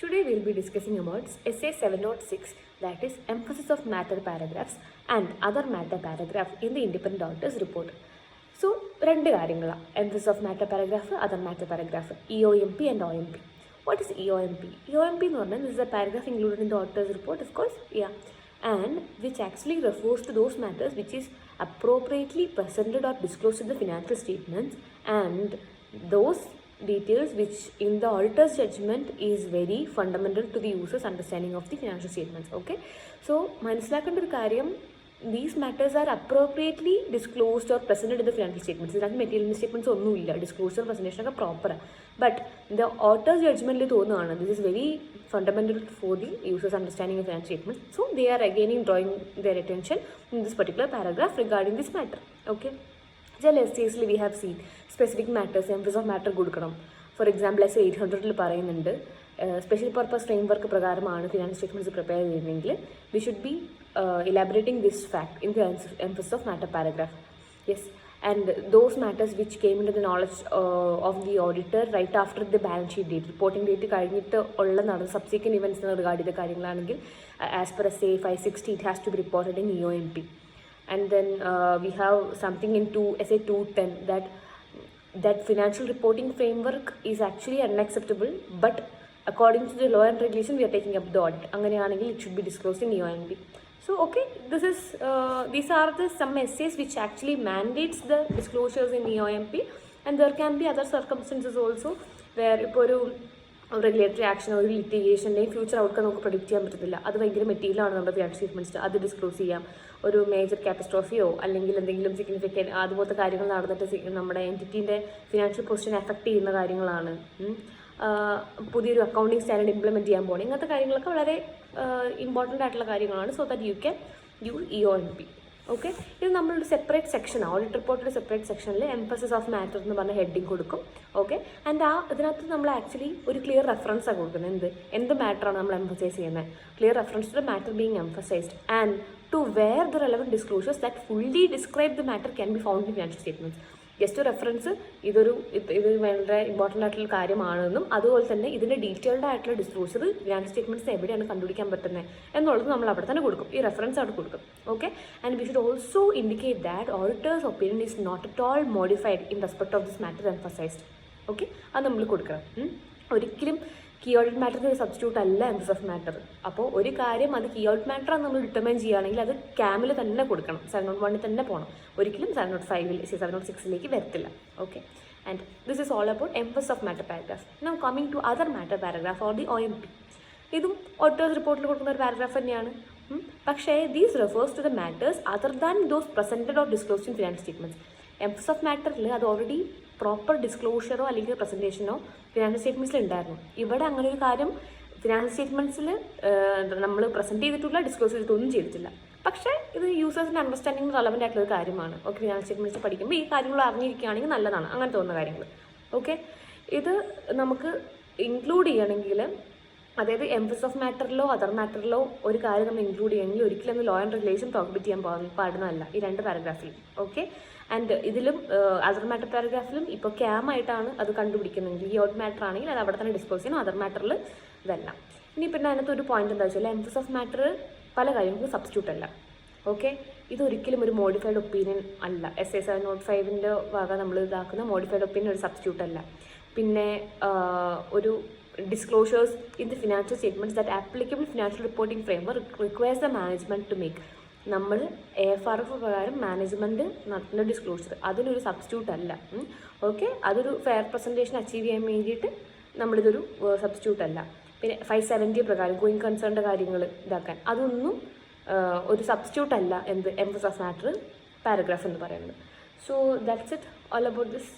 Today we will be discussing about essay 706, that is emphasis of matter paragraphs and other matter paragraph in the independent authors report. So, രണ്ട് കാര്യങ്ങളാണ് emphasis of matter paragraph, other matter paragraph, EOMP and OMP. What is EOMP? EOMP എന്ന് പറഞ്ഞാൽ this is a paragraph included in the author's report, of course, yeah, and which actually refers to those matters which is appropriately presented or disclosed in the financial statements and those details which in the auditor's judgment is very fundamental to the user's understanding of the financial statements. Okay, so മനസ്സിലാക്കേണ്ട ഒരു കാര്യം, these matters are appropriately disclosed or presented in the financial statements. ഇതിനകത്ത് material statements ഒന്നുമില്ല, disclosure presentation ഒക്കെ പ്രോപ്പറാണ്. But the auditors ജഡ്ജ്മെൻറ്റിൽ തോന്നുകയാണ് this is very fundamental for the users' understanding of financial statements. So they are അഗെയിനിങ് drawing their attention in this particular paragraph regarding this matter. Okay, ചില എസ്സേസിൽ we have seen specific matters emphasis of matter കൊടുക്കണം. For example S 800 പറയുന്നുണ്ട് special purpose framework പ്രകാരമാണ് financial statements prepare ചെയ്യുന്നതെങ്കിൽ we should B elaborating this fact in the emphasis of matter paragraph. Yes, and those matters which came into the knowledge of the auditor right after the balance sheet date, reporting date കഴിഞ്ഞിട്ട് ഉള്ള നടന്ന subsequent events regard ചെയ്ത കാര്യങ്ങളാണെങ്കിൽ as per SA 560 it has to be reported in EOMP. And then we have something in SA 210 that financial reporting framework is actually unacceptable, but according to the law and regulation we are taking up the audit. അങ്ങനെയാണെങ്കിൽ it should be disclosed in EOMP. So okay, these are the some essays which actually mandates the disclosures in EOMP, and there can be other circumstances also where ഇപ്പോൾ ഒരു regulatory action ഒരു ലിറ്റിഗേഷൻ്റെ future outcome നമുക്ക് predict ചെയ്യാൻ പറ്റത്തില്ല. അത് ഭയങ്കര മെറ്റീരിയലാണ് നമ്മുടെ ഫിനാൻഷ്യൽ സ്റ്റേറ്റ്മെൻറ്റ്സ്, അത് ഡിസ്ക്ലോസ് ചെയ്യാം. ഒരു മേജർ കാറ്റസ്ട്രോഫിയോ അല്ലെങ്കിൽ എന്തെങ്കിലും സിഗ്നിഫിക്കൻറ്റ് അതുപോലത്തെ കാര്യങ്ങൾ നടന്നിട്ട് നമ്മുടെ എൻറ്റിറ്റീൻ്റെ ഫിനാൻഷ്യൽ പൊസിഷൻ എഫക്റ്റ് ചെയ്യുന്ന കാര്യങ്ങളാണ്. പുതിയൊരു അക്കൗണ്ടിങ് സ്റ്റാൻഡേർഡ് ഇംപ്ലിമെൻറ്റ് ചെയ്യാൻ പോകണം. ഇങ്ങനത്തെ കാര്യങ്ങളൊക്കെ വളരെ ഇമ്പോർട്ടൻ്റ് ആയിട്ടുള്ള കാര്യങ്ങളാണ്. So that you can use EOMP. Okay, ഇത് നമ്മളൊരു സെപ്പറേറ്റ് സെക്ഷനാണ്, ഓഡിറ്റ് റിപ്പോർട്ടിൻ്റെ സെപ്പറേറ്റ് സെക്ഷനിൽ എംഫസിസ് ഓഫ് മാറ്റർ എന്ന് പറഞ്ഞ ഹെഡിങ് കൊടുക്കും. ഓക്കെ, ആൻഡ് ഇതിനകത്ത് നമ്മൾ ആക്ച്വലി ഒരു ക്ലിയർ റെഫറൻസാണ് കൊടുക്കുന്നത്. എന്ത് മാറ്ററാണ് നമ്മൾ എംഫസൈസ് ചെയ്യുന്നത്, clear reference to the matter being emphasised and to where the relevant disclosures that fully describe the matter can be found in financial statements. Just reference ഇത് വളരെ important ആയിട്ടുള്ള കാര്യമാണെന്നും അതുപോലെ തന്നെ ഇതിൻ്റെ ഡീറ്റെയിൽഡ് ആയിട്ടുള്ള ഡിസ്ക്ലോഷർ ഫിനാൻഷ്യൽ സ്റ്റേറ്റ്മെൻറ്റ്സ് എവിടെയാണ് കണ്ടുപിടിക്കാൻ പറ്റുന്നത് എന്നുള്ളത് നമ്മൾ അവിടെ തന്നെ കൊടുക്കും, ഈ റെഫറൻസ് അവിടെ കൊടുക്കും. Okay, and we should also indicate that auditor's opinion is not at all modified in respect of this matter emphasised. Okay, അത് നമ്മൾ കൊടുക്കണം. ഒരിക്കലും കീ ഓഡിറ്റ് മാറ്ററിന് ഒരു സബ്സ്റ്റിറ്റ്യൂട്ട് അല്ല എംഫസിസ് ഓഫ് മാറ്റർ. അപ്പോൾ ഒരു കാര്യം അത് കീ ഓഡിറ്റ് മാറ്ററാണ് നമ്മൾ ഡിറ്റർമൈൻ ചെയ്യുകയാണെങ്കിൽ അത് ക്യാമിൽ തന്നെ കൊടുക്കണം, 701 തന്നെ പോകണം, ഒരിക്കലും 706 വരത്തില്ല. Okay, and this is all about emphasis of matter paragraph. Now coming to other matter paragraph or the OMP. ഇതും ഓഡിറ്റേഴ്സ് റിപ്പോർട്ടിൽ കൊടുക്കുന്ന ഒരു പാരഗ്രാഫ് തന്നെയാണ്. പക്ഷേ these refers to the matters other than those presented or disclosed in financial statements. Emphasis of മാറ്ററിൽ അത് already proper ഡിസ്ക്ലോഷറോ അല്ലെങ്കിൽ പ്രസൻറ്റേഷനോ financial സ്റ്റേറ്റ്മെൻറ്റ്സിൽ ഉണ്ടായിരുന്നു. ഇവിടെ അങ്ങനെ ഒരു കാര്യം ഫിനാൻഷ്യൽ സ്റ്റേറ്റ്മെൻറ്റ്സിൽ നമ്മൾ പ്രസൻറ്റ് ചെയ്തിട്ടില്ല, ഡിസ്ക്ലോസ് ചെയ്തിട്ടൊന്നും ചെയ്തിട്ടില്ല. പക്ഷേ ഇത് യൂസേഴ്സിൻ്റെ അണ്ടർസ്റ്റാൻഡിംഗ് റെലവൻ്റ് ആയിട്ടുള്ള ഒരു കാര്യമാണ്. ഓക്കെ, ഫിനാൻഷ്യൽ സ്റ്റേറ്റ്മെൻറ്റ്സ് പഠിക്കുമ്പോൾ ഈ കാര്യങ്ങൾ അറിഞ്ഞിരിക്കുകയാണെങ്കിൽ നല്ലതാണ്, അങ്ങനെ തോന്നുന്ന കാര്യങ്ങൾ. ഓക്കെ, ഇത് നമുക്ക് ഇൻക്ലൂഡ് ചെയ്യണമെങ്കിൽ, അതായത് എംഫസിസ് ഓഫ് മാറ്ററിലോ അതർ മാറ്ററിലോ ഒരു കാര്യം നമ്മൾ ഇൻക്ലൂഡ് ചെയ്യണമെങ്കിൽ ഒരിക്കലും ലോ ആൻഡ് റെഗുലേഷൻ പ്രോഹിബിറ്റ് ചെയ്യാൻ പാടുന്നതല്ല ഈ രണ്ട് പാരഗ്രാഫിലും. ഓക്കെ, ആൻഡ് ഇതിലും അതർ മാറ്റർ പാരഗ്രാഫിലും ഇപ്പോൾ ക്യാമായിട്ടാണ് അത് കണ്ടുപിടിക്കുന്നതെങ്കിൽ ഈ ഓഡിറ്റ് മാറ്റർ ആണെങ്കിൽ അത് അവിടെ തന്നെ ഡിസ്പോസ് ചെയ്യണം, അതർ മാറ്ററിൽ ഇതല്ല. ഇനി പിന്നെ അതിനകത്ത് ഒരു പോയിന്റ് എന്താ വെച്ചാൽ എംഫസിസ് ഓഫ് മാറ്റർ പല കാര്യങ്ങൾക്കും സബ്സ്റ്റിറ്റ്യൂട്ട് അല്ല. ഓക്കെ, ഇതൊരിക്കലും ഒരു മോഡിഫൈഡ് ഒപ്പീനിയൻ അല്ല. SA 705 വക നമ്മൾ ഇതാക്കുന്ന മോഡിഫൈഡ് ഒപ്പീനിയൻ ഒരു സബ്സ്റ്റിറ്റ്യൂട്ട് അല്ല. പിന്നെ ഒരു disclosures in the financial statements that applicable financial reporting framework requires the management to make. നമ്മൾ AFRF പ്രകാരം മാനേജ്മെൻറ്റ് നടത്തുന്ന ഡിസ്ക്ലോഷർ അതിനൊരു സബ്സ്റ്റിറ്റ്യൂട്ട് അല്ല. ഓക്കെ, അതൊരു ഫെയർ പ്രസൻറ്റേഷൻ അച്ചീവ് ചെയ്യാൻ വേണ്ടിയിട്ട് നമ്മളിതൊരു സബ്സ്റ്റിറ്റ്യൂട്ട് അല്ല. പിന്നെ 570 പ്രകാരം ഗോയിങ് കൺസേണിൻ്റെ കാര്യങ്ങൾ ഇതാക്കാൻ അതൊന്നും ഒരു സബ്സ്റ്റിറ്റ്യൂട്ട് അല്ല എന്ത് എംഫസിസ് ഓഫ് മാറ്റർ പാരഗ്രാഫ് എന്ന് പറയുന്നത്. So that's it all about this.